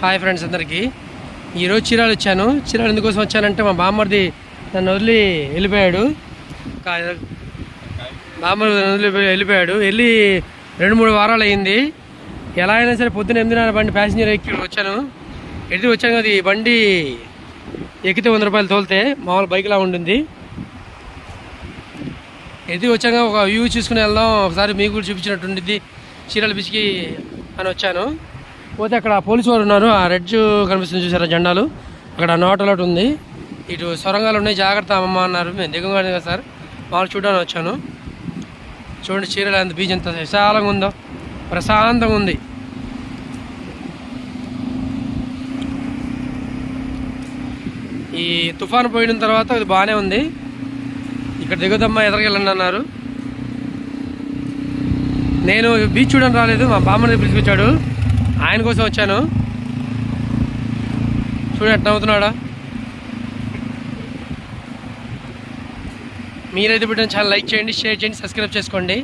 Hi friends అందరికీ. ఈరోజు చీరాలు వచ్చాను. చీరాలు ఎందుకోసం వచ్చానంటే మా బామ్మర్ది నన్ను వదిలి వెళ్ళిపోయాడు. వెళ్ళి 2-3 వారాలు అయింది. ఎలా అయినా సరే పొద్దున్న 8:30 బండి ప్యాసింజర్ ఎక్కి వచ్చాను. వచ్చాను కదా, ఈ బండి ఎక్కితే 100 రూపాయలు తోలితే మామూలు బైక్లా ఉంటుంది. వచ్చాక ఒక వ్యూ చూసుకుని వెళ్దాం, ఒకసారి మీకు కూడా చూపించినట్టుండిద్ది చీరాల బీచ్కి అని వచ్చాను. పోతే అక్కడ పోలీసు వారు ఉన్నారు. ఆ రెడ్ కనిపిస్తుంది చూసారా జెండాలు, అక్కడ నోట్ అలర్ట్ ఉంది. ఇటు సొరంగాలు ఉన్నాయి, జాగ్రత్త అమ్మమ్మ అన్నారు. మేము దిగంగానే కదా సార్, వాళ్ళు చూడడానికి వచ్చాను. చూడండి చీరాల ఎంత బీచ్ ఎంత విశాలంగా ఉందో, ప్రశాంతంగా ఉంది. ఈ తుఫాను పోయిన తర్వాత ఇది బాగానే ఉంది. ఇక్కడ దిగుదమ్మా ఎదరికెళ్ళండి అన్నారు. నేను బీచ్ చూడడానికి రాలేదు, మా బామ్మని పిలిపించాడు, ఆయన కోసం వచ్చాను. చూడండి ఎట్లా అవుతున్నాడా. మీరైతే బిడ్డ చాలా లైక్ చేయండి, షేర్ చేయండి, సబ్స్క్రైబ్ చేసుకోండి.